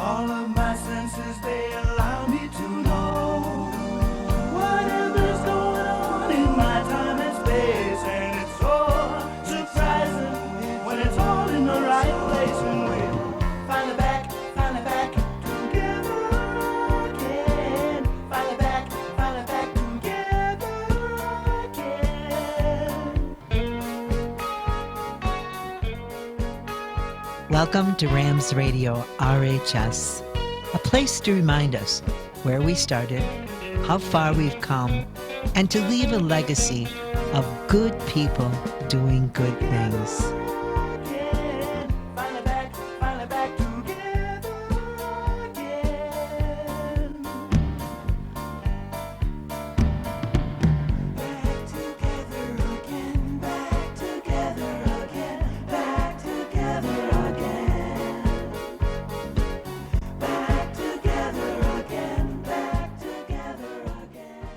All of my senses, they allow me to know whatever's going on in my time and space. And it's so surprising when it's all in the right place. And we're finally back together again. Finally back together again. Welcome to Rams Radio RHS, a place to remind us where we started, how far we've come, and to leave a legacy of good people doing good things. Finally back together again. Back together again, back together again, back together again. Back together again, back together again.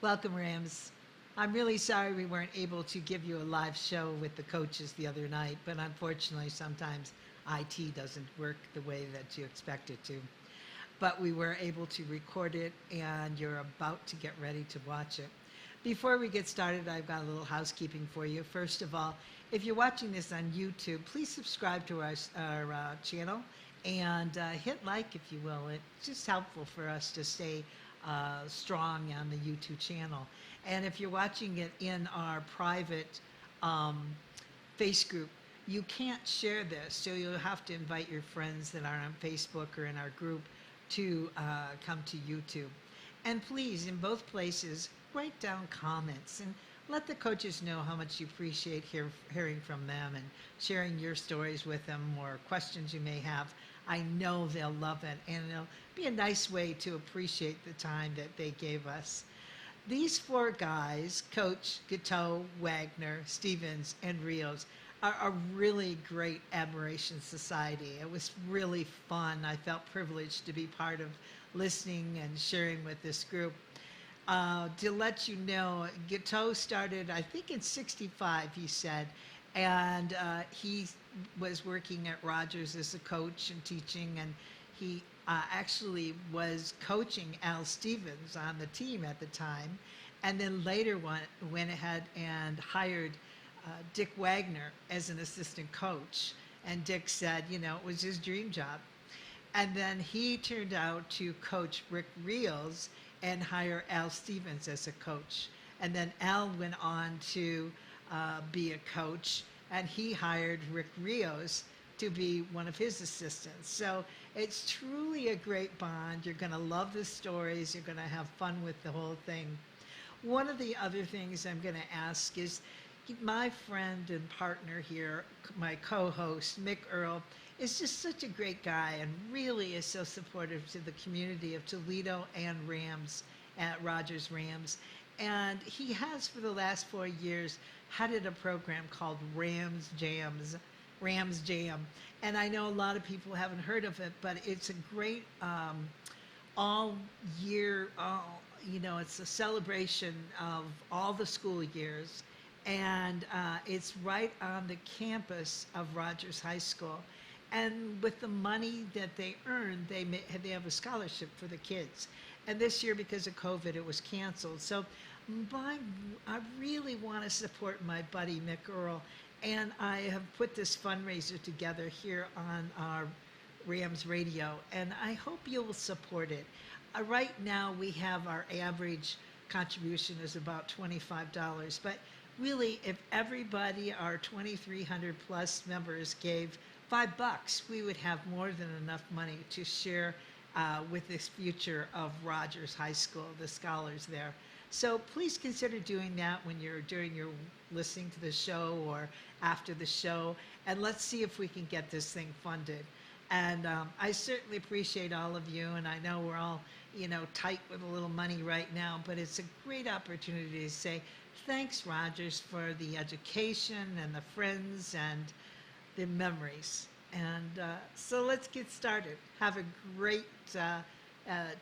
Welcome, Rams. I'm really sorry we weren't able to give you a live show with the coaches the other night, but unfortunately sometimes IT doesn't work the way that you expect it to. But we were able to record it, and you're about to get ready to watch it. Before we get started, I've got a little housekeeping for you. First of all, if you're watching this on YouTube, please subscribe to our channel and hit like, if you will. It's just helpful for us to stay strong on the YouTube channel. And if you're watching it in our private face group, you can't share this, so you'll have to invite your friends that are on Facebook or in our group to come to YouTube. And please, in both places, write down comments and let the coaches know how much you appreciate hearing from them and sharing your stories with them or questions you may have. I know they'll love it, and it'll be a nice way to appreciate the time that they gave us. These four guys, Coach Guitteau, Wagoner, Stevens, and Rios, are a really great admiration society. It was really fun. I felt privileged to be part of listening and sharing with this group. To let you know, Guitteau started, I think in '65, he said, and he was working at Rogers as a coach and teaching, and he actually was coaching Al Stevens on the team at the time, and then later went ahead and hired Dick Wagoner as an assistant coach. And Dick said, you know, it was his dream job. And then he turned out to coach Rick Rios and hire Al Stevens as a coach. And then Al went on to be a coach, and he hired Rick Rios to be one of his assistants. So it's truly a great bond. You're going to love the stories. You're going to have fun with the whole thing. One of the other things I'm going to ask is my friend and partner here, my co-host, Mick Earl, is just such a great guy and really is so supportive to the community of Toledo and Rams, at Rogers Rams. And he has, for the last 4 years, headed a program called Rams Jam. And I know a lot of people haven't heard of it, but it's a great all year, it's a celebration of all the school years. And it's right on the campus of Rogers High School. And with the money that they earn, they have a scholarship for the kids. And this year, because of COVID, it was canceled. So I really want to support my buddy Mick Earl, and I have put this fundraiser together here on our Rams Radio, and I hope you'll support it. Right now, we have our average contribution is about $25, but really, if everybody, our 2,300 plus members, gave $5, we would have more than enough money to share with this future of Rogers High School, the scholars there. So please consider doing that when you're listening to the show or after the show, and let's see if we can get this thing funded. And I certainly appreciate all of you, and I know we're all, tight with a little money right now, but it's a great opportunity to say thanks, Rogers, for the education and the friends and the memories. And so let's get started. Have a great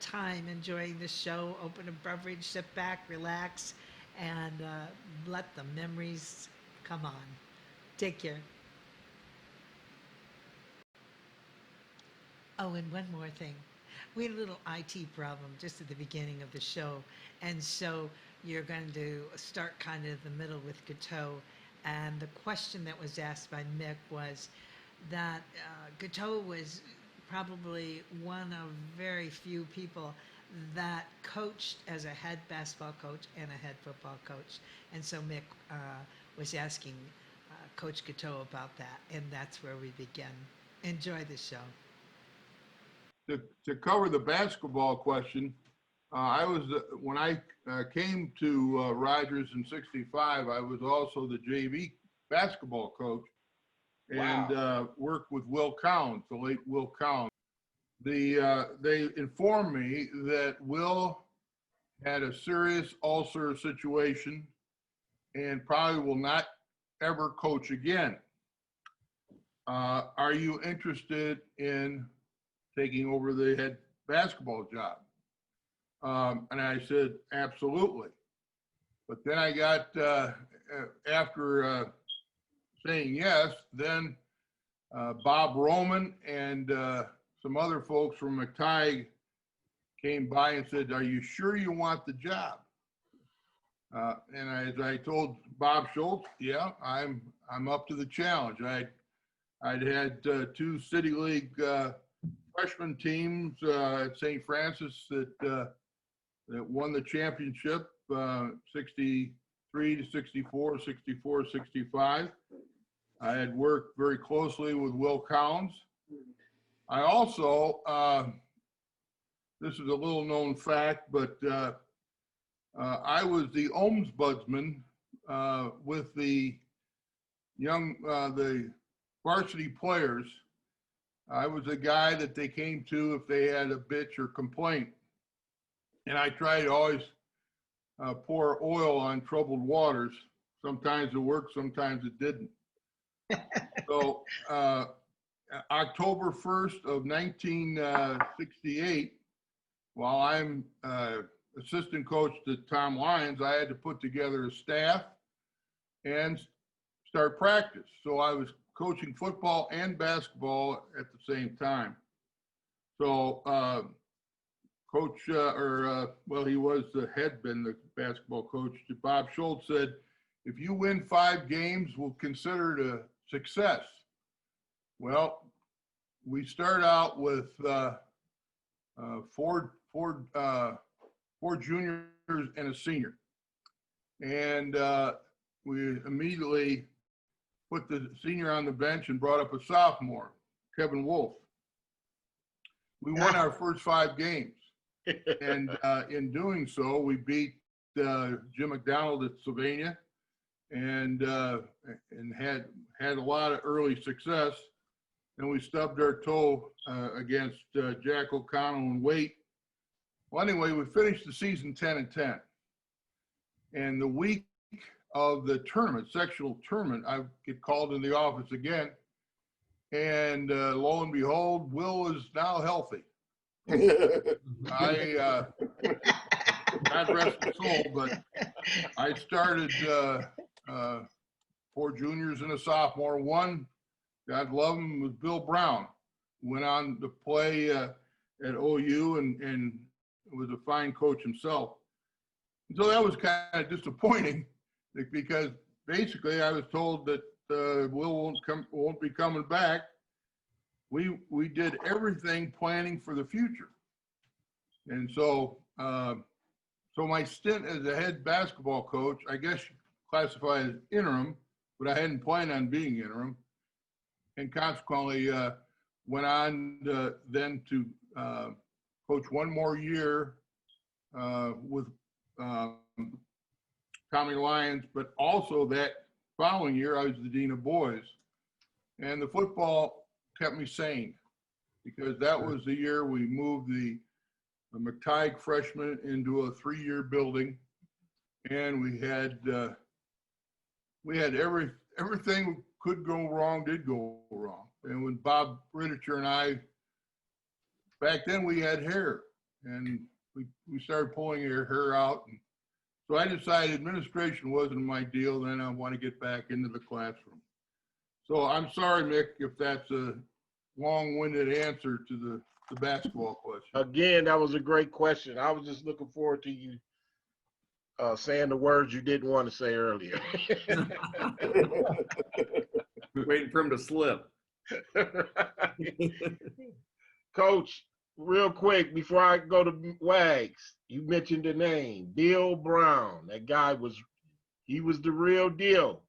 time enjoying the show. Open a beverage, sit back, relax, and let the memories come on. Take care. Oh, and one more thing. We had a little IT problem just at the beginning of the show. And so you're going to start kind of the middle with Guitteau. And the question that was asked by Mick was that Guitteau was probably one of very few people that coached as a head basketball coach and a head football coach. And so Mick was asking Coach Guitteau about that. And that's where we begin. Enjoy the show. To cover the basketball question, I was when I came to Rogers in '65. I was also the JV basketball coach, and worked with Will Cowan, the late Will Cowan. They informed me that Will had a serious ulcer situation and probably will not ever coach again. Are you interested in taking over the head basketball job? And I said, absolutely. But then I got, after saying yes, then Bob Roman and some other folks from McTighe came by and said, are you sure you want the job? And as I told Bob Schultz, yeah, I'm up to the challenge. I'd had 2 City League freshman teams at St. Francis that won the championship 63 to 64, 64, 65. I had worked very closely with Will Collins. I also, this is a little known fact, but I was the ombudsman with the the varsity players. I was the guy that they came to if they had a bitch or complaint. And I tried to always pour oil on troubled waters. Sometimes it worked, sometimes it didn't. So October 1st of 1968, while I'm assistant coach to Tom Lyons, I had to put together a staff and start practice. So I was coaching football and basketball at the same time. So coach, well, he was had been the basketball coach. Bob Schultz said, if you win 5 games, we'll consider it a success. Well, we start out with 4 juniors and a senior. And we immediately put the senior on the bench and brought up a sophomore, Kevin Wolf. We won our first 5 games. And in doing so, we beat Jim McDonald at Sylvania and had a lot of early success. And we stubbed our toe against Jack O'Connell and Waite. Well, anyway, we finished the season 10-10. And the week of the tournament, sectional tournament, I get called in the office again. And lo and behold, Will is now healthy. I, God rest his soul, but I started 4 juniors and a sophomore. One, God love him, was Bill Brown. Went on to play at OU and was a fine coach himself. And so that was kind of disappointing because basically I was told that Will won't be coming back. We did everything planning for the future. And so so my stint as a head basketball coach, I guess you classify as interim, but I hadn't planned on being interim. And consequently went on then to coach 1 more year with Tommy Lyons, but also that following year I was the dean of boys. And the football kept me sane because that was the year we moved the McTighe freshman into a 3-year building, and we had everything could go wrong, did go wrong. And when Bob Ritticher and I, back then we had hair, and we started pulling our hair out. And so I decided administration wasn't my deal. Then I want to get back into the classroom. So I'm sorry, Mick, if that's a long-winded answer to the the basketball question. Again, that was a great question. I was just looking forward to you saying the words you didn't want to say earlier. Waiting for him to slip. Coach, real quick, before I go to Wags, you mentioned the name, Bill Brown. That guy he was the real deal.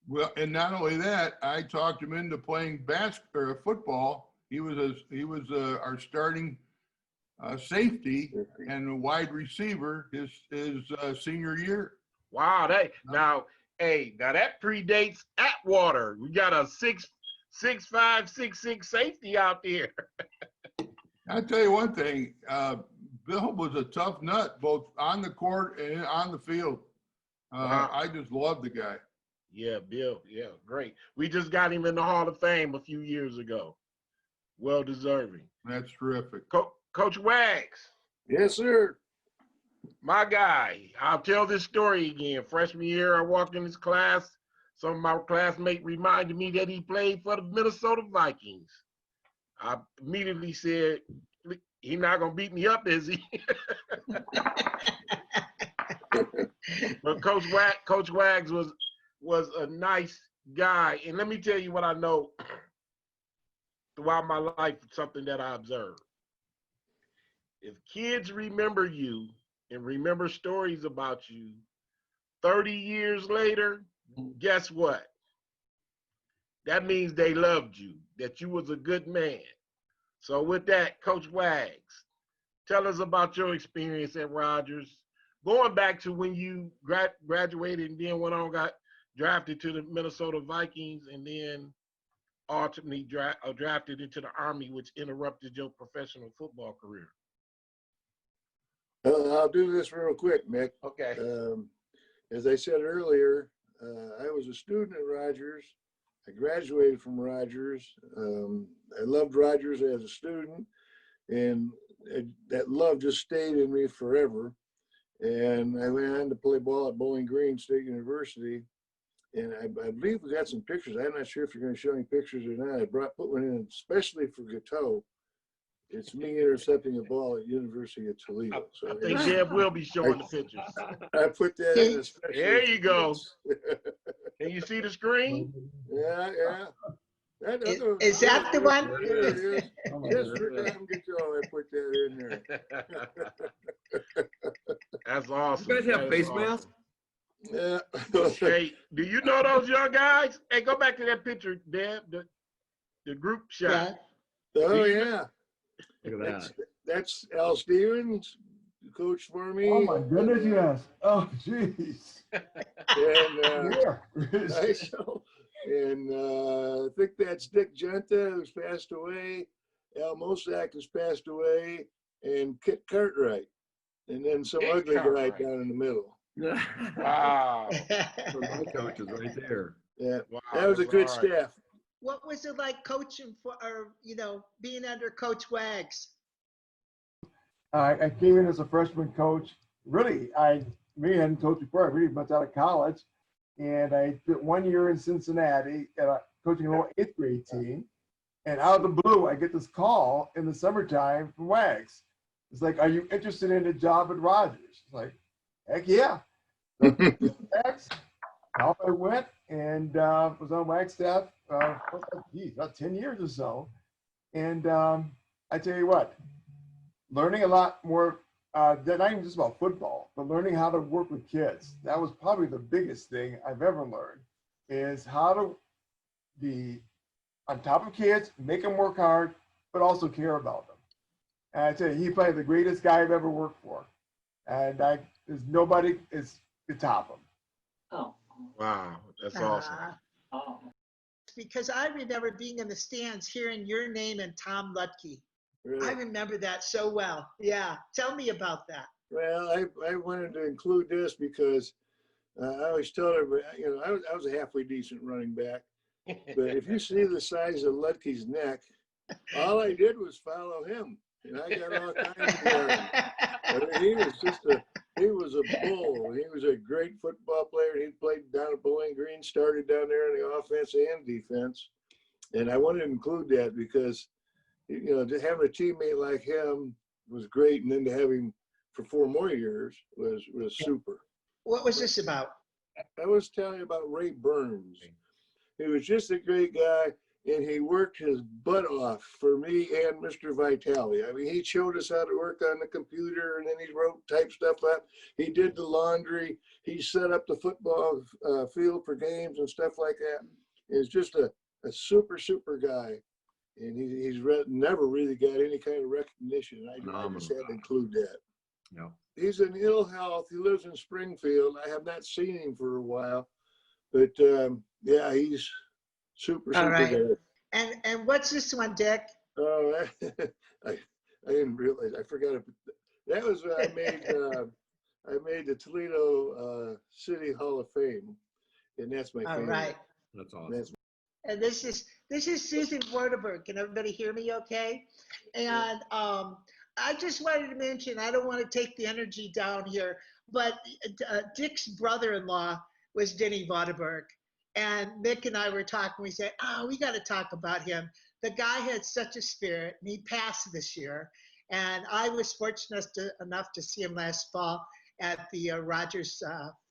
Well, and not only that, I talked him into playing football. He was our starting safety and wide receiver his senior year. Wow, now that predates Atwater. We got a 6'5", 6'6" safety out there. I'll tell you one thing, Bill was a tough nut, both on the court and on the field. Wow. I just love the guy. Yeah, Bill. Yeah, great. We just got him in the Hall of Fame a few years ago. Well deserving. That's terrific. Coach Wags. Yes, sir. My guy. I'll tell this story again. Freshman year, I walked in his class. Some of my classmates reminded me that he played for the Minnesota Vikings. I immediately said, he's not going to beat me up, is he? But Coach Wags was a nice guy. And let me tell you what I know throughout my life, something that I observed. If kids remember you and remember stories about you 30 years later, guess what? That means they loved you, that you was a good man. So with that, Coach Wags, tell us about your experience at Rogers, going back to when you graduated and then went on, got drafted to the Minnesota Vikings, and then ultimately drafted into the Army, which interrupted your professional football career. I'll do this real quick, Mick. Okay. As I said earlier, I was a student at Rogers. I graduated from Rogers. I loved Rogers as a student, and that love just stayed in me forever. And I went on to play ball at Bowling Green State University. And I believe we got some pictures. I'm not sure if you're going to show any pictures or not. I put one in especially for Guitteau. It's me intercepting a ball at University of Toledo. So I think Deb will be showing the pictures. I put that in especially. There you go. Can you see the screen? Yeah. Is that the one? Yes, for Tom Guitteau, I put that in there. That's awesome. You guys have face awesome. masks? Yeah. Hey, do you know those young guys? Hey, go back to that picture, Deb, the group shot. Yeah. Oh, yeah. Look at that. That's Al Stevens, coach for me. Oh my goodness, yes. Oh, jeez. And Yeah. I think that's Dick Genta, who's passed away. Al Mosak has passed away, and Kit Cartwright, and then some Kit ugly Cartwright. guy down in the middle. Wow. My coach is right there. Yeah, Wow, that was a that's good all right. What staff. was it like coaching for, or, being under Coach Wags? I came in as a freshman coach. Really, me and coach before I really went out of college, and I did 1 year in Cincinnati coaching a little 8th grade team. And out of the blue, I get this call in the summertime from Wags. It's like, "Are you interested in a job at Rogers?" It's like, heck yeah. Wags. Off I went and was on Wags staff about 10 years or so. And I tell you what, learning a lot more, not even just about football, but learning how to work with kids. That was probably the biggest thing I've ever learned, is how to be on top of kids, make them work hard, but also care about them. And I tell you, he's probably the greatest guy I've ever worked for. And there's nobody is to top him. Oh. Wow, that's awesome. Because I remember being in the stands, hearing your name and Tom Lutke. Really. I remember that so well. Yeah. Tell me about that. Well, I wanted to include this because I always tell everybody, I was a halfway decent running back. But if you see the size of Lutke's neck, all I did was follow him. And I got all kinds of yards. I mean, he was a bull. He was a great football player. He played down at Bowling Green, started down there in the offense and defense. And I wanted to include that because, you know, to have a teammate like him was great, and then to have him for 4 more years was super. What was this about? I was telling you about Ray Burns. He was just a great guy, and he worked his butt off for me and Mr. Vitale. I mean, he showed us how to work on the computer, and then he typed stuff up. He did the laundry. He set up the football field for games and stuff like that. He's just a super, super guy. And he's never really got any kind of recognition. I just had to include that. Yeah. He's in ill health. He lives in Springfield. I have not seen him for a while, but yeah, he's super, All super right. good. And what's this one, Dick? Oh, I didn't realize. I forgot it. That was I made the Toledo City Hall of Fame, and that's my All favorite. right. That's awesome. That's And this is Susan Waterberg. Can everybody hear me okay? And I just wanted to mention, I don't want to take the energy down here, but Dick's brother-in-law was Denny Waterberg. And Nick and I were talking, we said, oh, we got to talk about him. The guy had such a spirit, and he passed this year. And I was fortunate enough to see him last fall at the Rogers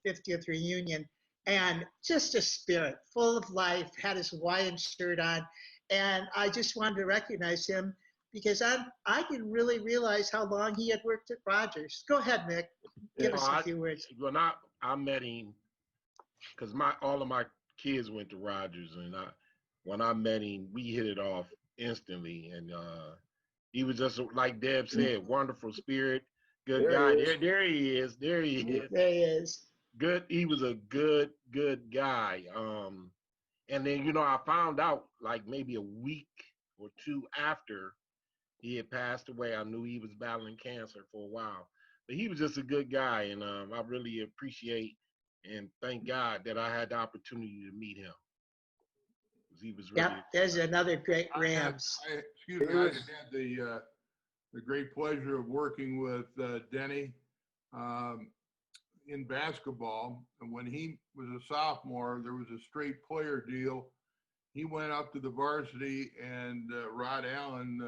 50th reunion. And just a spirit, full of life, had his Hawaiian shirt on. And I just wanted to recognize him because I didn't really realize how long he had worked at Rogers. Go ahead, Nick. Give us a few words. When I met him, because all of my kids went to Rogers, and when I met him, we hit it off instantly. And he was just, like Deb said, wonderful spirit, good guy. There he is. There he is. There he is. Good. He was a good guy. And then, you know, I found out like maybe a week or 2 after he had passed away. I knew he was battling cancer for a while, but he was just a good guy. And I really appreciate and thank God that I had the opportunity to meet him. He was really. Yep, there's another great Rams. I had the great pleasure of working with Denny in basketball. And when he was a sophomore, there was a straight player deal. He went up to the varsity, and Rod Allen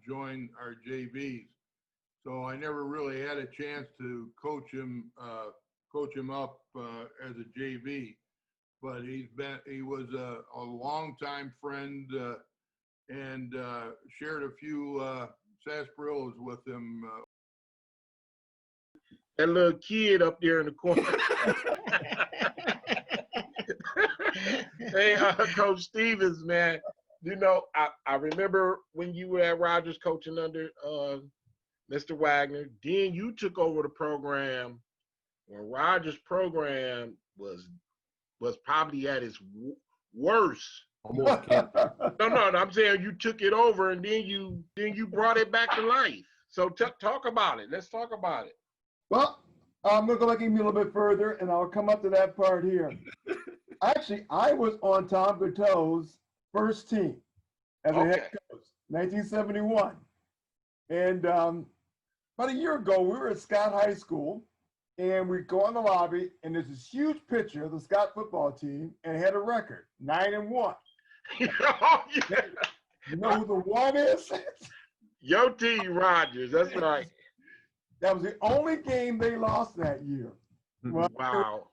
joined our JVs. So I never really had a chance to coach him up as a JV. But he was a longtime friend and shared a few sarsaparillas with him. That little kid up there in the corner. Hey, Coach Stevens, man, you know, I remember when you were at Rogers coaching under Mr. Wagoner. Then you took over the program when Rogers' program was probably at its worst. Almost can't. No, I'm saying you took it over, and then you brought it back to life. So talk about it. Let's talk about it. Well, I'm going to go back even a little bit further, and I'll come up to that part here. Actually, I was on Tom Guitteau's first team as a head coach, 1971. And about a year ago, we were at Scott High School, and we go in the lobby, and there's this huge picture of the Scott football team, and it had a record, 9-1. Oh, yeah. You know who the one is? Your team, Rogers. That's right. That was the only game they lost that year. Well, Wow.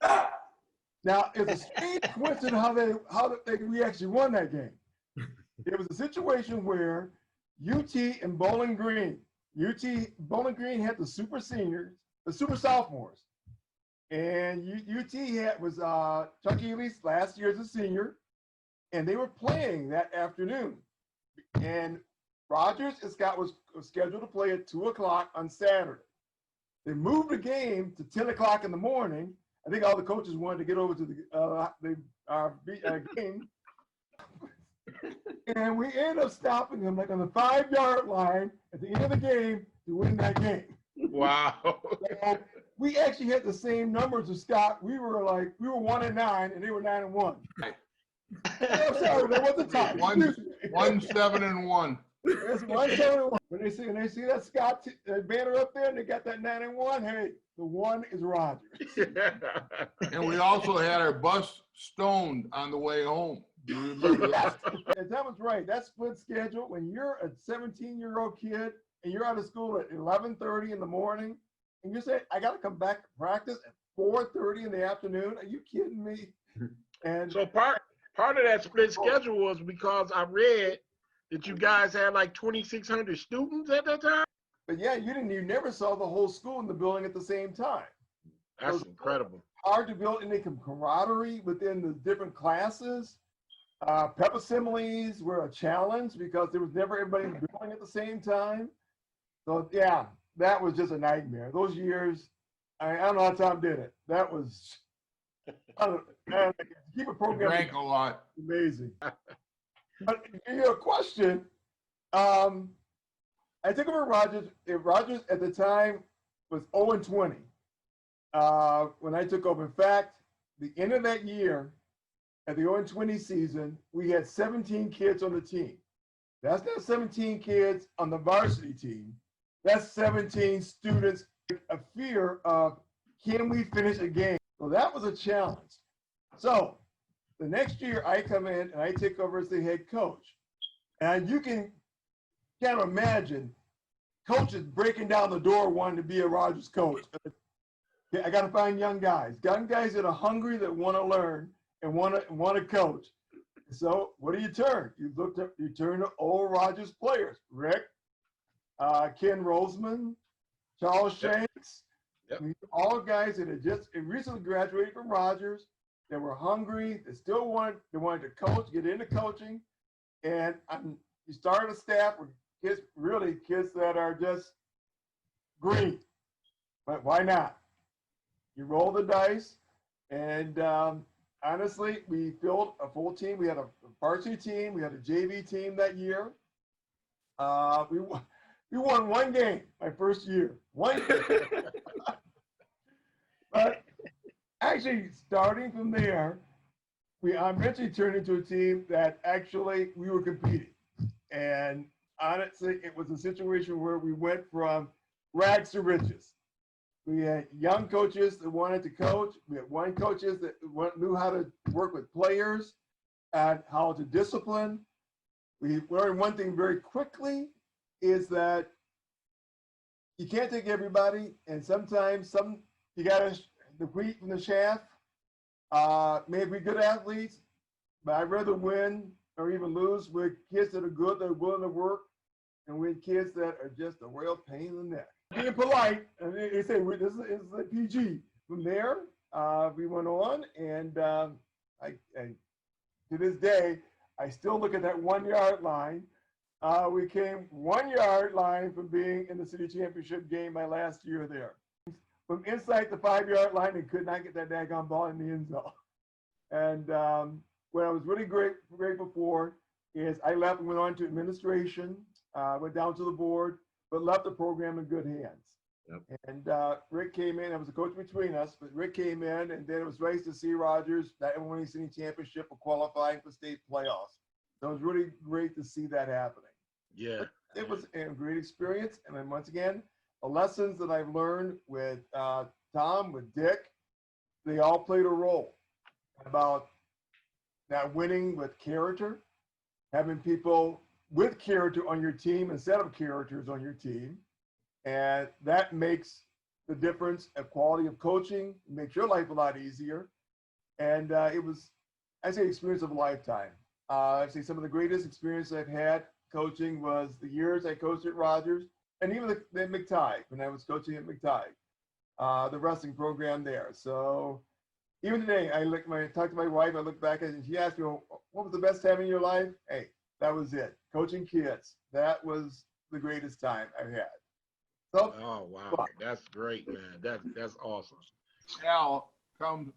now, it's a strange coincidence how we actually won that game. It was a situation where UT and Bowling Green had the super seniors, the super sophomores, and UT was Chuck Ely's last year as a senior, and they were playing that afternoon. And Rogers and Scott was scheduled to play at 2 o'clock on Saturday. They moved the game to 10 o'clock in the morning. I think all the coaches wanted to get over to the game. And we ended up stopping them like on the 5-yard line at the end of the game to win that game. Wow. So we actually had the same numbers as Scott. We were 1-9 and they were 9-1. I'm sorry, that wasn't time. 1-7-1. It's 1-7-1. When they see that Scott banner up there and they got that 9-1, hey, the one is Rogers. And we also had our bus stoned on the way home. Do you remember that? And that was right. That split schedule, when you're a 17-year-old kid and you're out of school at 11:30 in the morning, and you say, I got to come back to practice at 4:30 in the afternoon. Are you kidding me? And So part of that split schedule was because I read that you guys had like 2,600 students at that time. but yeah, you never saw the whole school in the building at the same time. That's incredible. Hard to build any camaraderie within the different classes. Pep assemblies were a challenge because there was never everybody in the building at the same time. So yeah, that was just a nightmare. Those years, I don't know how Tom did it. That was, I don't know, keep a program. Drank a lot. Amazing. But you know, a question. I took over Rogers. Rogers at the time was 0-20 when I took over. In fact, the end of that year, at the 0-20 season, we had 17 kids on the team. That's not 17 kids on the varsity team. That's 17 students. A fear of, can we finish a game? So that was a challenge. So the next year I come in and I take over as the head coach. And you can kind of imagine coaches breaking down the door wanting to be a Rogers coach. I got to find young guys that are hungry, that want to learn and want to coach. So what do you turn? You turn to old Rogers players, Rick, Ken Roseman, Charles Shanks. Yep. All guys that had just recently graduated from Rogers, that were hungry, that still wanted to coach, get into coaching. And you started a staff with kids that are just green. But why not? You roll the dice, and honestly, we filled a full team. We had a varsity team. We had a JV team that year. We won one game my first year. One game. But actually, starting from there, we eventually turned into a team that actually we were competing. And honestly, it was a situation where we went from rags to riches. We had young coaches that wanted to coach. We had one coaches that knew how to work with players and how to discipline. We learned one thing very quickly is that you can't take everybody, and sometimes you got the wheat from the chaff. May be good athletes, but I'd rather win or even lose with kids that are good, that are willing to work, and with kids that are just a real pain in the neck. Being polite, and they say this is a PG. From there, we went on, and I to this day, I still look at that 1 yard line. We came 1 yard line from being in the city championship game my last year there. From inside the 5 yard line and could not get that daggone ball in the end zone. And what I was really grateful for is I left and went on to administration, went down to the board, but left the program in good hands. Yep. And Rick came in. I was a coach between us, but Rick came in, and then it was nice to see Rogers not winning city championship or qualifying for state playoffs. So it was really great to see that happening. Yeah. But it was a great experience. And then once again, the lessons that I've learned with Tom, with Dick, they all played a role about not winning with character, having people with character on your team instead of characters on your team. And that makes the difference of quality of coaching, makes your life a lot easier. And it was, I say, experience of a lifetime. I say some of the greatest experience I've had coaching was the years I coached at Rogers, and even the McTighe, when I was coaching at McTighe, the wrestling program there. So even today, I talk to my wife, I look back at it, and she asked me, well, what was the best time in your life? Hey, that was it. Coaching kids. That was the greatest time I've had. So, Oh wow, that's great, man. That's awesome. Al comes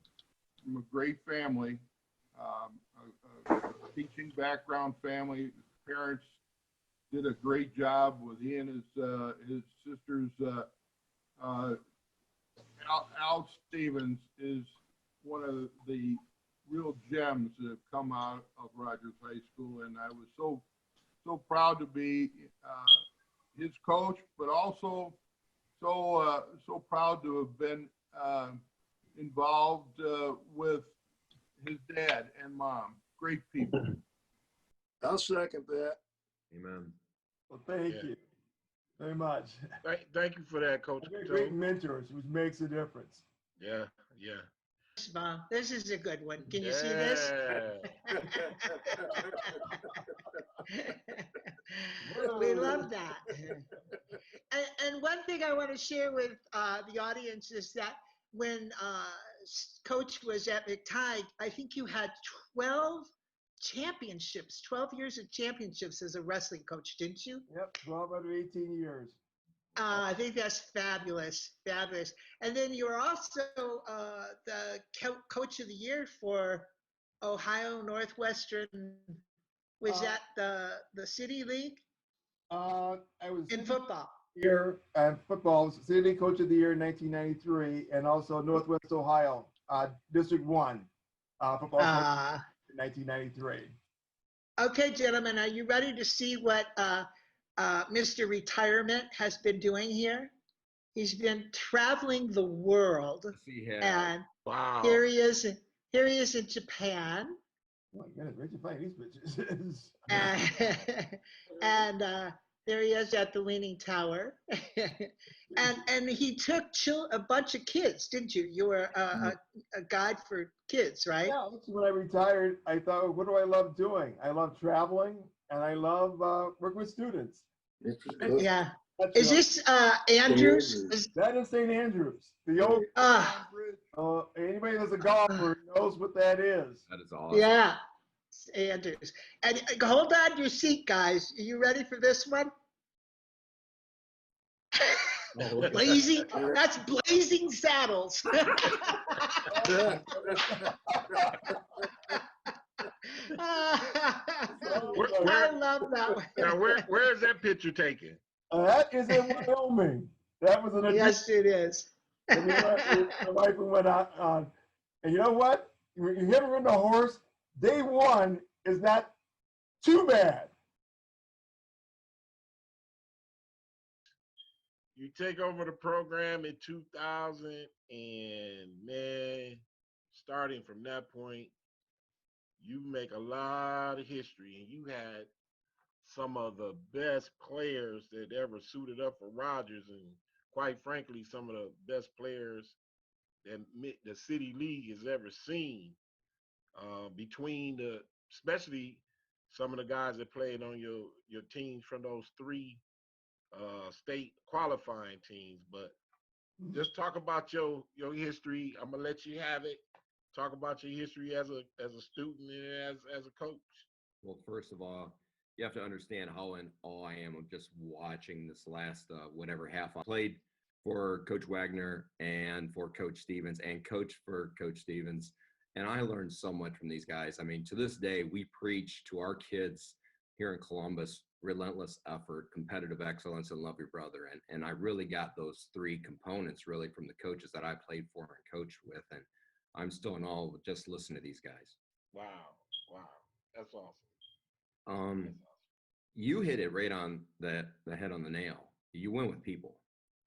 from a great family, a teaching background family. His parents did a great job with he and his sisters. Al Stevens is one of the real gems that have come out of Rogers High School, and I was so proud to be his coach, but also so proud to have been involved with his dad and mom. great people. I'll second that. Amen. Well, thank Yeah. you very much. Thank you for that, Coach They're Guitteau. great mentors, which makes a difference. Yeah, yeah. Mom, this is a good one. Can you see this? Yeah. We love that. And one thing I want to share with the audience is that when Coach was at McTighe, I think you had 12 championships, 12 years of championships as a wrestling coach, didn't you? Yep, 12 out of 18 years. I think that's fabulous, fabulous. And then you were also the coach of the year for Ohio Northwestern. Was that the City League I was in football? year and football, City Coach of the Year in 1993, and also Northwest Ohio District 1 football coach in 1993. Okay, gentlemen, are you ready to see what Mr. Retirement has been doing here? He's been traveling the world, Yes, he has. and Wow. here he is. Here he is in Japan, Oh my goodness, where'd you find these bitches? and there he is at the Leaning Tower. and he took a bunch of kids, didn't you? You were a guide for kids, right? Yeah, that's when I retired. I thought, what do I love doing? I love traveling, and I love working with students. Yeah. That's Is what- this Andrews? That is St. Andrews, the old. Anybody that's a golfer knows what that is. That is awesome. Yeah, Andrews. And hold on to your seat, guys. Are you ready for this one? Blazing, that's Blazing Saddles. I love that one. Now, where is that picture taken? That is in Wyoming. That was an Yes, it is. my wife went on. And you know what? You ever ridden a horse? Day one is not too bad. You take over the program in 2000, and man, starting from that point, you make a lot of history, and you had some of the best players that ever suited up for Rogers, and quite frankly, some of the best players that the City League has ever seen. Between especially some of the guys that played on your teams from those three state qualifying teams. But just talk about your history. I'm gonna let you have it. Talk about your history as a student and as a coach. Well, first of all, you have to understand how in awe I am of just watching this last whatever half I played for Coach Wagoner and for Coach Stevens and coached for Coach Stevens. And I learned so much from these guys. I mean, to this day, we preach to our kids here in Columbus, relentless effort, competitive excellence, and love your brother. And I really got those three components really from the coaches that I played for and coached with. And I'm still in awe with just listening to these guys. Wow. That's awesome. Um, That's awesome. You hit it right on the head on the nail. You win with people.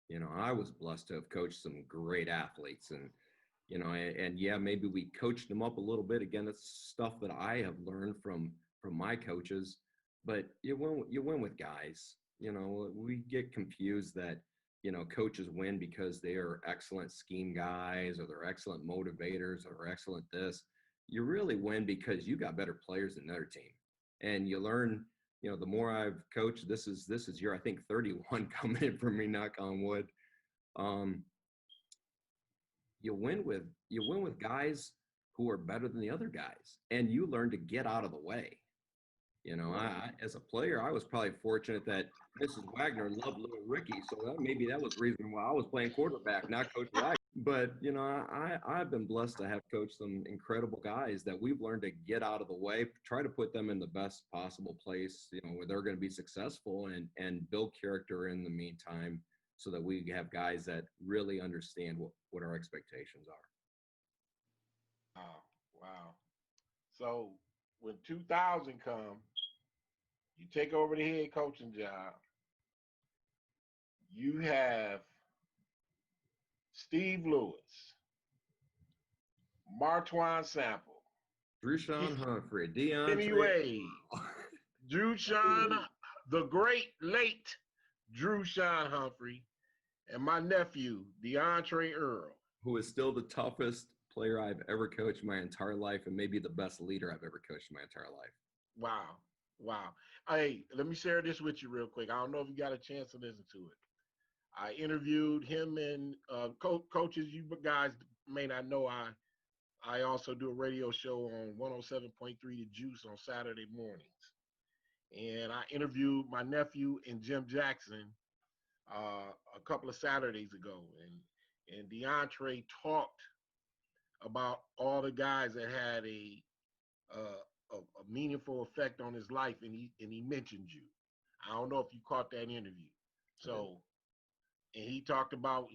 You know, I was blessed to have coached some great athletes, and you know, and yeah, maybe we coached them up a little bit. Again, it's stuff that I have learned from my coaches. But you win with guys. You know, we get confused that you know coaches win because they are excellent scheme guys or they're excellent motivators or excellent this. You really win because you got better players than their team, and you learn. You know, the more I've coached, this is year I think 31 coming in for me, knock on wood. You win with guys who are better than the other guys, and you learn to get out of the way. You know, I as a player, I was probably fortunate that Mrs. Wagner loved little Ricky, so maybe that was the reason why I was playing quarterback, not Coach Wagner. But you know, I've been blessed to have coached some incredible guys that we've learned to get out of the way, try to put them in the best possible place, you know, where they're going to be successful and build character in the meantime, so that we have guys that really understand what our expectations are. Wow. So when 2000 come, you take over the head coaching job. You have Steve Lewis, Martwan Sample, Drushan Humphrey, DeAndre. Anyway, Drushan, the great late Drushan Humphrey, and my nephew, DeAndre Earl. Who is still the toughest player I've ever coached my entire life and maybe the best leader I've ever coached my entire life. Wow. Wow. Hey, let me share this with you real quick. I don't know if you got a chance to listen to it. I interviewed him and coaches. You guys may not know I also do a radio show on 107.3 The Juice on Saturday mornings. And I interviewed my nephew and Jim Jackson a couple of Saturdays ago. And DeAndre talked about all the guys that had a meaningful effect on his life, and he mentioned you. I don't know if you caught that interview. So, and he talked about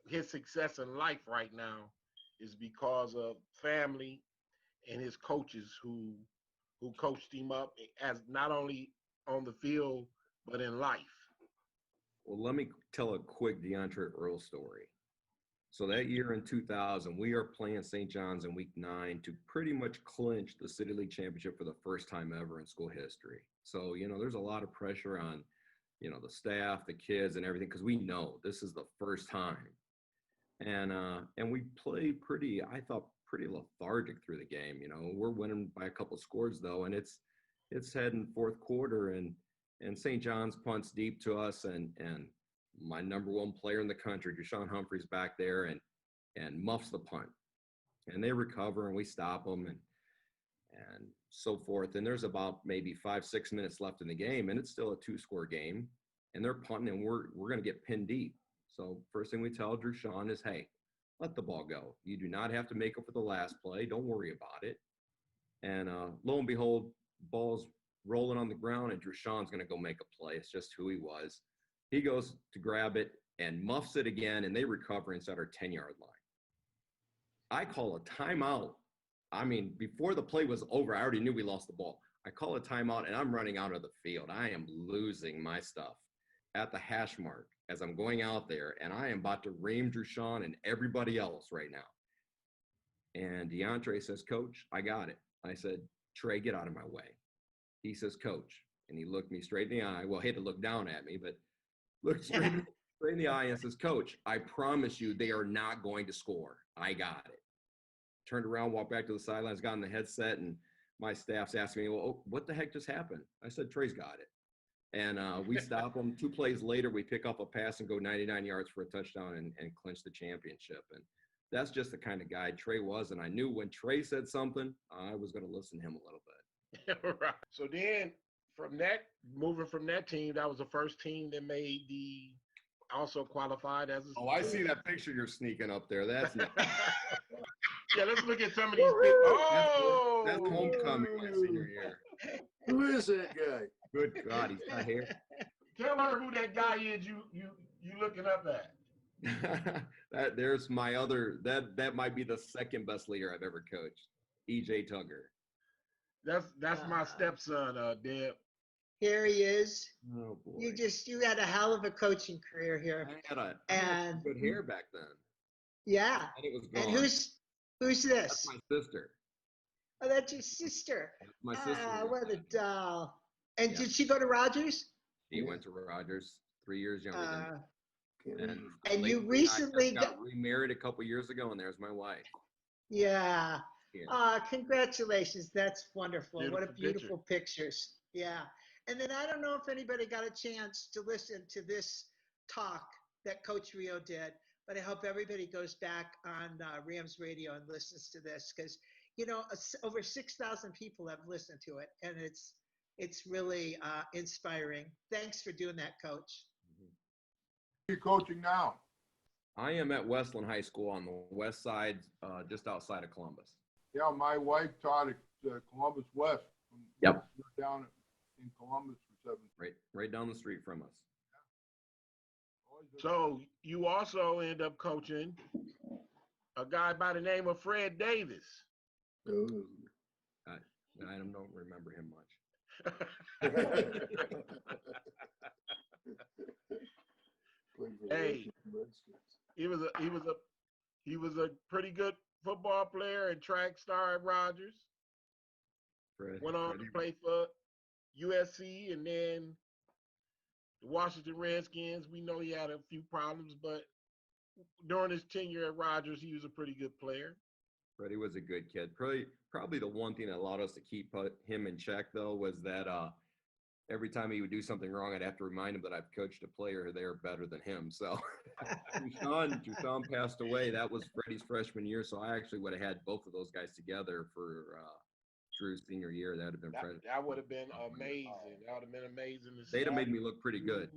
his success in life right now is because of family and his coaches who coached him up as not only on the field but in life. Well, let me tell a quick DeAndre Earl story. So that year in 2000, we are playing St. John's in week 9 to pretty much clinch the City League championship for the first time ever in school history. So, there's a lot of pressure on, the staff, the kids and everything, because we know this is the first time. And we played pretty lethargic through the game. We're winning by a couple scores though. And it's heading fourth quarter and St. John's punts deep to us and my number one player in the country, Drushan Humphrey's back there and muffs the punt, and they recover and we stop them and so forth. And there's about maybe 5-6 minutes left in the game, and it's still a 2-score game, and they're punting and we're going to get pinned deep. So first thing we tell Drushan is, hey, let the ball go. You do not have to make up for the last play. Don't worry about it. And lo and behold, ball's rolling on the ground and Drushan's going to go make a play. It's just who he was. He goes to grab it and muffs it again, and they recover inside our 10-yard line. I call a timeout. I mean, before the play was over, I already knew we lost the ball. I call a timeout, and I'm running out of the field. I am losing my stuff at the hash mark as I'm going out there, and I am about to ream Drushan and everybody else right now. And DeAndre says, Coach, I got it. I said, Trey, get out of my way. He says, Coach. And he looked me straight in the eye. Well, he had to look down at me, but looked straight in the eye and says, Coach, I promise you they are not going to score. I got it. Turned around, walked back to the sidelines, got in the headset, and my staff's asking me, well, what the heck just happened? I said, Trey's got it. And we stop them. 2 plays later, we pick up a pass and go 99 yards for a touchdown and clinch the championship. And that's just the kind of guy Trey was. And I knew when Trey said something, I was going to listen to him a little bit. Right. So then moving from that team, that was the first team that made also qualified as a I see that picture you're sneaking up there. That's not. Yeah, let's look at some of these things. Oh, that's homecoming my senior year. Who is that guy? Good God, he's not here. Tell her who that guy is you looking up at. There's my other, that might be the second best leader I've ever coached, EJ Tugger. That's my stepson, Deb. Here he is. Oh boy. You had a hell of a coaching career here. I had good hair back then. Yeah. And it was gone. And who's this? That's my sister. Oh, that's your sister. That's my sister. What a doll. And Yeah. Did she go to Rogers? She went to Rogers, 3 years younger than me. And you recently got remarried a couple years ago, and there's my wife. Yeah. Yeah. Congratulations. That's wonderful. What a Beautiful beautiful pictures. Yeah. And then I don't know if anybody got a chance to listen to this talk that Coach Rio did, but I hope everybody goes back on Rams Radio and listens to this because, over 6,000 people have listened to it, and it's really inspiring. Thanks for doing that, Coach. Who are you coaching now? I am at Westland High School on the west side, just outside of Columbus. Yeah, my wife taught at Columbus West. Yep. Down in Columbus for 7. Right down the street from us. So you also end up coaching a guy by the name of Fred Davis. Oh. I don't remember him much. Hey, he was a pretty good football player and track star at Rogers. went on to play for USC and then the Washington Redskins. We know he had a few problems, but during his tenure at Rogers, he was a pretty good player. Freddie was a good kid. Probably the one thing that allowed us to keep him in check, though, was that every time he would do something wrong, I'd have to remind him that I've coached a player there better than him. So Toussaint passed away. That was Freddie's freshman year, so I actually would have had both of those guys together for Drew's senior year. That would have been that would have been amazing. That would have been amazing to see. They'd have made me look pretty good.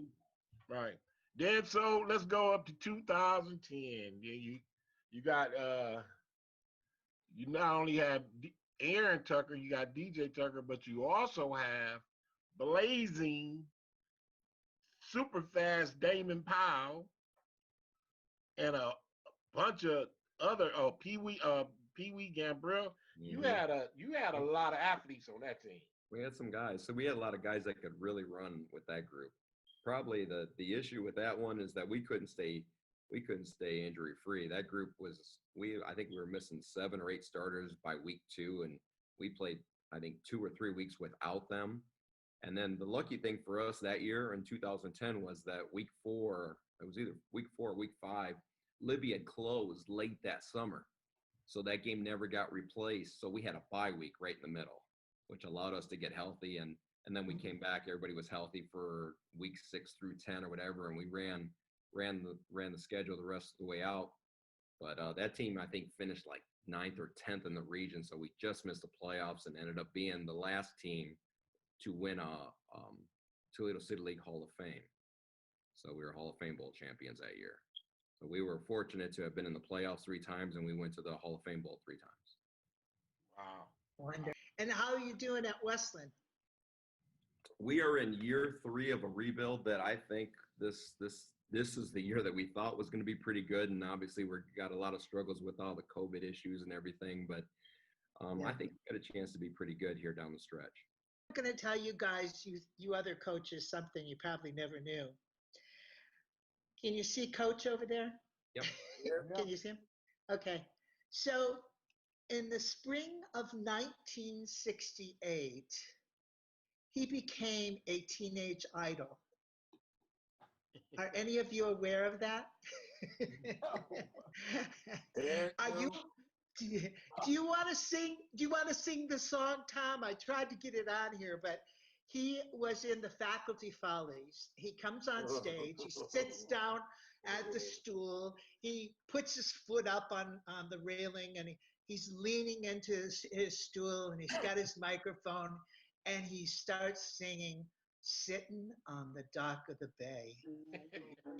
Right. Then so let's go up to 2010. You got you not only have Aaron Tucker, you got DJ Tucker, but you also have blazing, super fast Damon Powell and a bunch of other Pee Wee Gambrell. Mm-hmm. You had a lot of athletes on that team. We had some guys. So we had a lot of guys that could really run with that group. Probably the issue with that one is that we couldn't stay injury free. That group was I think we were missing 7 or 8 starters by week 2, and we played I think 2 or 3 weeks without them. And then the lucky thing for us that year in 2010 was that week 4, it was either week 4 or week 5, Libby had closed late that summer. So that game never got replaced. So we had a bye week right in the middle, which allowed us to get healthy. And then we came back, everybody was healthy for week 6 through 10 or whatever. And we ran the schedule the rest of the way out. But that team, I think, finished like 9th or 10th in the region. So we just missed the playoffs and ended up being the last team to win a Toledo City League Hall of Fame. So we were Hall of Fame Bowl champions that year. So we were fortunate to have been in the playoffs 3 times, and we went to the Hall of Fame Bowl 3 times. Wow. Wonderful. And how are you doing at Westland? We are in year 3 of a rebuild that I think this is the year that we thought was going to be pretty good. And obviously we've got a lot of struggles with all the COVID issues and everything, but I think we got a chance to be pretty good here down the stretch. I'm going to tell you guys, you other coaches, something you probably never knew. Can you see Coach over there? Yep. Can you see him? Okay. So in the spring of 1968, he became a teenage idol. Are any of you aware of that? Are you? Do you want to sing? Do you want to sing the song, Tom? I tried to get it on here, but he was in the Faculty Follies. He comes on stage. He sits down at the stool. He puts his foot up on the railing, and he's leaning into his stool, and he's got his microphone, and he starts singing, "Sitting on the Dock of the Bay."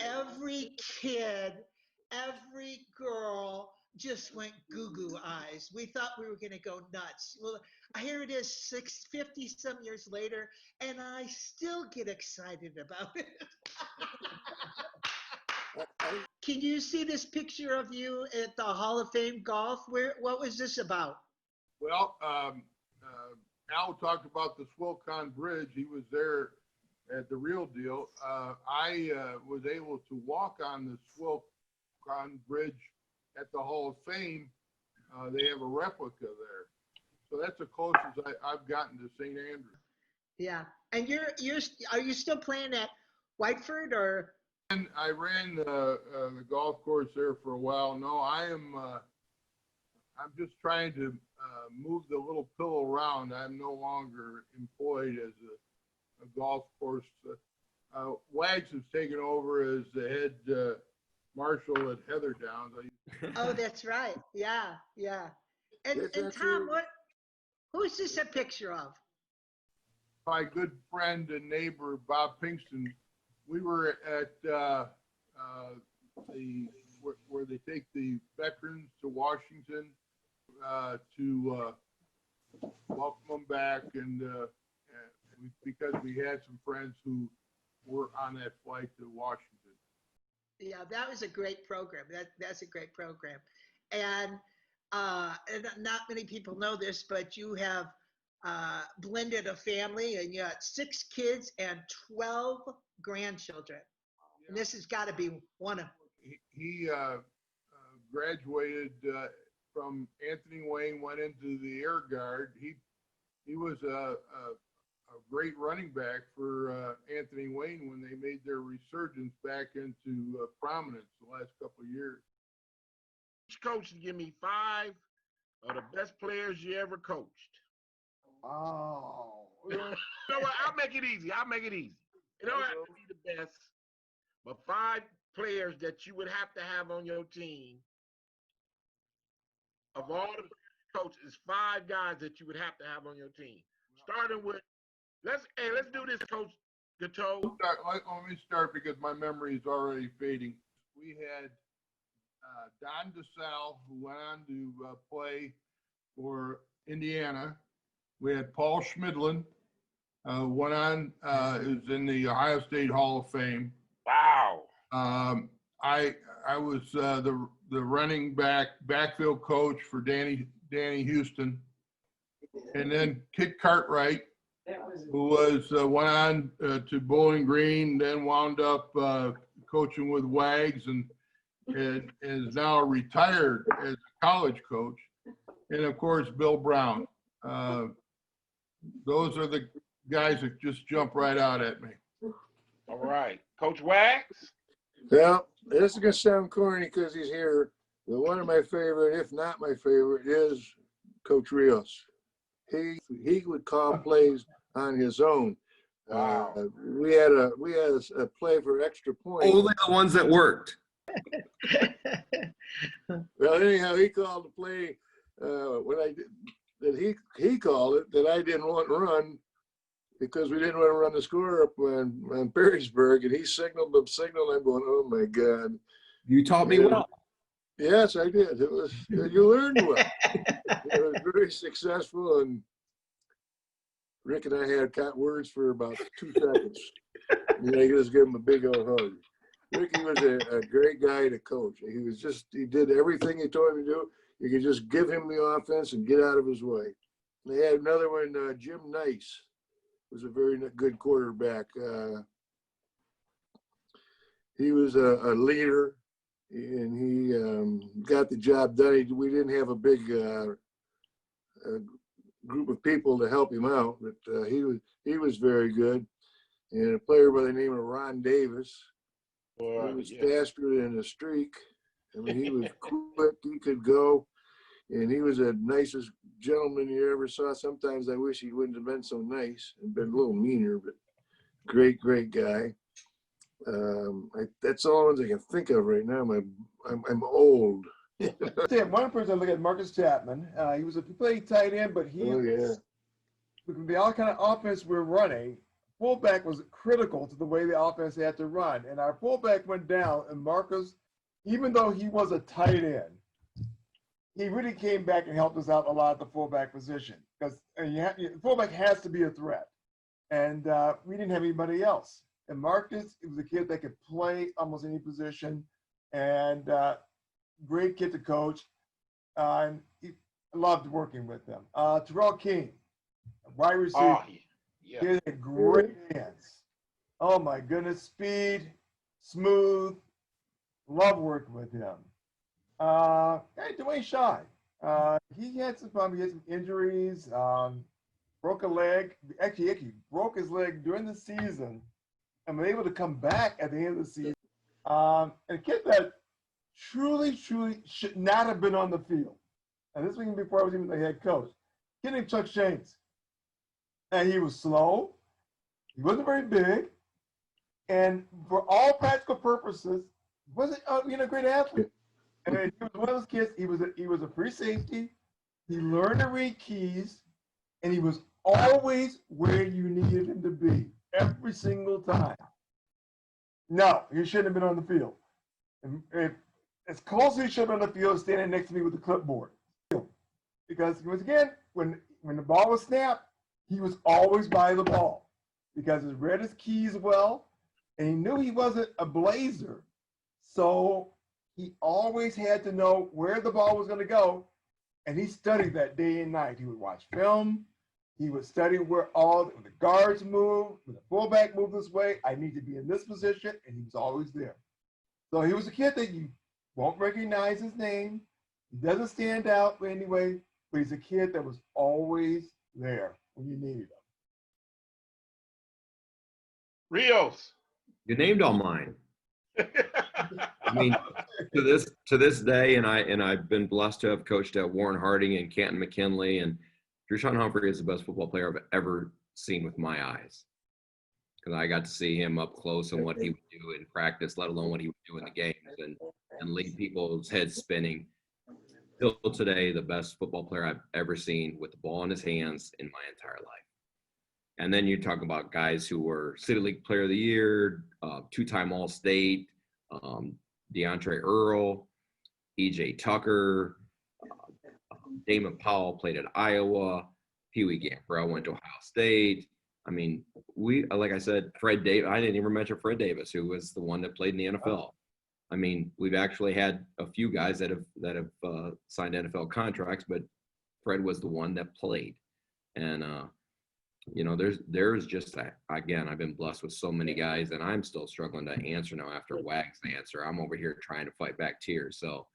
Every kid, every girl just went goo-goo eyes. We thought we were going to go nuts. Well, here it is 50 some years later, and I still get excited about it. Can you see this picture of you at the Hall of Fame golf? What was this about? Well, Al talked about the Swilcon Bridge. He was there at the Real Deal. I was able to walk on the Swilcon Bridge at the Hall of Fame. They have a replica there. So that's the closest I've gotten to St. Andrews. Yeah. And are you still playing at Whiteford or? And I ran the golf course there for a while. No, I'm just trying to move the little pillow around. I'm no longer employed as a golf course. Wags has taken over as the head marshal at Heather Downs. Oh, that's right. Yeah, yeah. And Tom, who's this a picture of? My good friend and neighbor, Bob Pinkston. We were at where they take the veterans to Washington to welcome them back, and because we had some friends who were on that flight to Washington. Yeah, that was a great program. That's a great program, and not many people know this, but you have blended a family, and you got 6 kids and 12 grandchildren. Yeah. And this has got to be one of them. He graduated from Anthony Wayne, went into the Air Guard. He he was a great running back for Anthony Wayne when they made their resurgence back into prominence the last couple of years. Coach, give me 5 of the best players you ever coached. Oh. You know what? I'll make it easy. It don't have to be the best, but 5 players that you would have to have on your team. Of all the coaches, 5 guys that you would have to have on your team. Starting with, let's do this, Coach Guitteau. Let me start because my memory is already fading. We had Don DeSalle, who went on to play for Indiana. We had Paul Schmidlin, went on, is in the Ohio State Hall of Fame. Wow. I was the running backfield coach for Danny Houston, and then Kit Cartwright, who went on to Bowling Green, then wound up coaching with Wags, and is now retired as a college coach, and of course Bill Brown. Those are the guys that just jump right out at me. All right, Coach Wags. Well, this is gonna sound corny because he's here, but one of my favorite, if not my favorite, is Coach Rios. He would call plays on his own. Wow. We had a play for extra point. Only the ones that worked. Well, anyhow, he called the play when I did that. He called it that I didn't want to run because we didn't want to run the score up on Perrysburg, and he signaled. I'm going, oh my God! You taught me well. Yes, I did. It was you learned well. It was very successful, and Rick and I had words for about 2 seconds. And I just gave him a big old hug. Ricky was a great guy to coach. He did everything he told him to do. You could just give him the offense and get out of his way. They had another one, Jim Nice was a very good quarterback. He was a leader, and he got the job done. We didn't have a big group of people to help him out, but he was very good. And a player by the name of Ron Davis, he was faster than a streak. I mean, he was quick, he could go, and he was the nicest gentleman you ever saw. Sometimes I wish he wouldn't have been so nice and been a little meaner, but great guy. That's all the ones I can think of right now. I'm old. One person I look at, Marcus Chapman. He played tight end, but the all kind of offense we're running, fullback was critical to the way the offense had to run. And our fullback went down, and Marcus, even though he was a tight end, he really came back and helped us out a lot at the fullback position, because fullback has to be a threat. And we didn't have anybody else. And Marcus, it was a kid that could play almost any position, and great kid to coach. And he loved working with him. Terrell King, wide receiver. Oh, yeah. He had great hands. Oh my goodness, speed, smooth. Love working with him. Dwayne Shaw. He had some problems. He had some injuries. Broke a leg. Actually broke his leg during the season, and was able to come back at the end of the season. And a kid that truly should not have been on the field. And this was even before I was even the head coach. A kid named Chuck Shanks. And he was slow. He wasn't very big. And for all practical purposes, wasn't a great athlete. And he was one of those kids. He was a free safety. He learned to read keys, and he was always where you needed him to be every single time. No, he shouldn't have been on the field. As close as he should have been on the field, standing next to me with the clipboard. Because once again, when the ball was snapped, he was always by the ball because he read his keys well, and he knew he wasn't a blazer. So he always had to know where the ball was going to go, and he studied that day and night. He would watch film. He would study where all the guards move, when the fullback moved this way, I need to be in this position, and he was always there. So he was a kid that you won't recognize his name. He doesn't stand out anyway, but he's a kid that was always there. when you needed Rios. You named all mine. I mean, to this day, and I've been blessed to have coached at Warren Harding and Canton McKinley, and Dreshun Humphrey is the best football player I've ever seen with my eyes, because I got to see him up close and what he would do in practice, let alone what he would do in the games, and leave people's heads spinning. Still today, the best football player I've ever seen with the ball in his hands in my entire life. And then you talk about guys who were City League Player of the Year, two-time All-State, DeAndre Earl, E.J. Tucker, Damon Powell played at Iowa, Pee Wee Gambrell went to Ohio State. I mean, like I said, Fred Davis, I didn't even mention Fred Davis, who was the one that played in the NFL. I mean, we've actually had a few guys that have signed NFL contracts, but Fred was the one that played. And, you know, there's just, again, I've been blessed with so many guys, and I'm still struggling to answer now after Wag's answer. I'm over here trying to fight back tears. So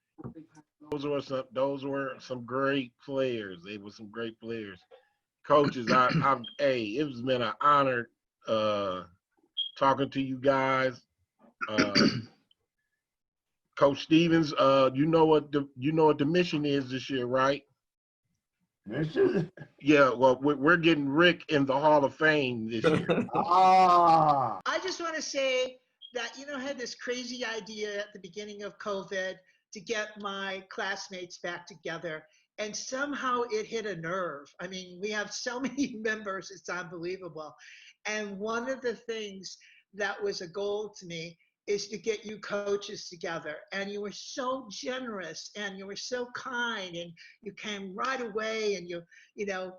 Those were some great players. They were some great players. Coaches, hey, it's been an honor talking to you guys. Coach Stevens, you know what the mission is this year, right? Mission? Yeah, well, we're getting Rick in the Hall of Fame this year. I just want to say that, I had this crazy idea at the beginning of COVID to get my classmates back together, and somehow it hit a nerve. I mean, we have so many members, it's unbelievable. And one of the things that was a goal to me is to get you coaches together. And you were so generous, and you were so kind, and you came right away, and you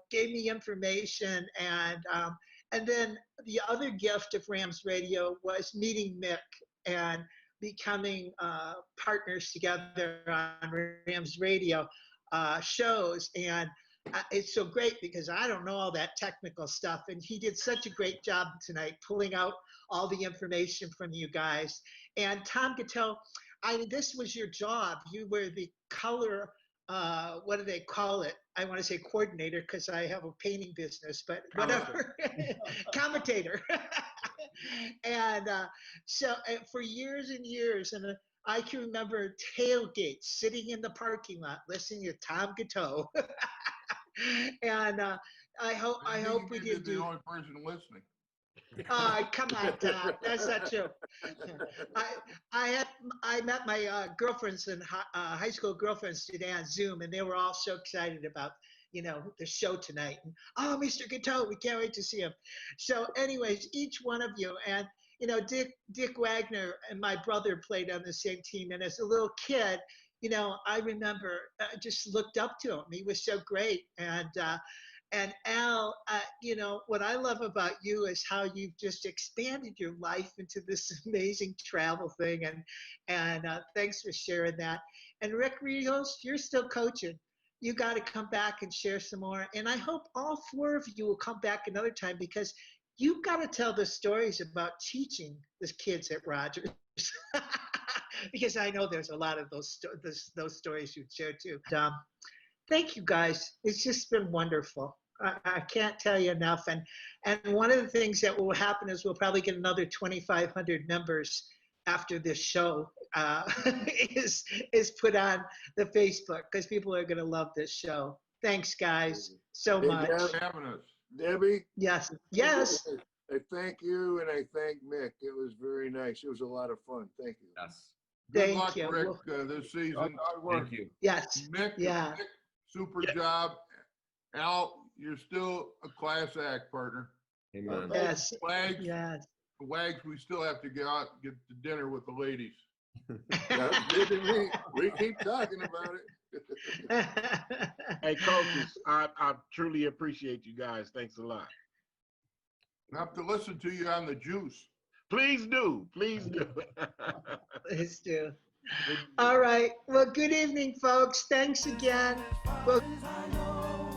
gave me information. And then the other gift of Rams Radio was meeting Mick and becoming partners together on Rams Radio shows. And it's so great because I don't know all that technical stuff, and he did such a great job tonight pulling out all the information from you guys. And Tom Guitteau, this was your job. You were the color, what do they call it? I want to say coordinator because I have a painting business, but whatever. Commentator. And so for years and years, and I can remember tailgates, sitting in the parking lot, listening to Tom Guitteau. And I hope we did the only person listening. Come on, Tom. That's not true. I met my girlfriends and high school girlfriends today on Zoom, and they were all so excited about the show tonight. And, oh, Mr. Guitteau, we can't wait to see him. So, anyways, each one of you, and Dick Wagner and my brother played on the same team, and as a little kid, I remember I just looked up to him. He was so great. And Al, what I love about you is how you've just expanded your life into this amazing travel thing. And thanks for sharing that. And Rick Rios, you're still coaching. You got to come back and share some more. And I hope all four of you will come back another time, because you've got to tell the stories about teaching the kids at Rogers. Because I know there's a lot of those stories you'd share too. Thank you guys. It's just been wonderful. I can't tell you enough. And one of the things that will happen is we'll probably get another 2,500 members after this show is put on the Facebook, because people are going to love this show. Thanks, guys, so much. Thanks for having us. Debbie? Yes. I thank you, and I thank Mick. It was very nice. It was a lot of fun. Thank you. yes, Good Thank luck, you. Rick, this season. thank you. Yes. Mick, Yeah. super job. Al, you're still a class act, partner. Amen. Yes. Wags, Yes. we still have to go out and get to dinner with the ladies. That's good to me. We keep talking about it. Hey, coaches, I truly appreciate you guys. Thanks a lot. I have to listen to you on the juice. Please do. Please do. Please do. All right. Well, good evening, folks. Thanks again. Well, I know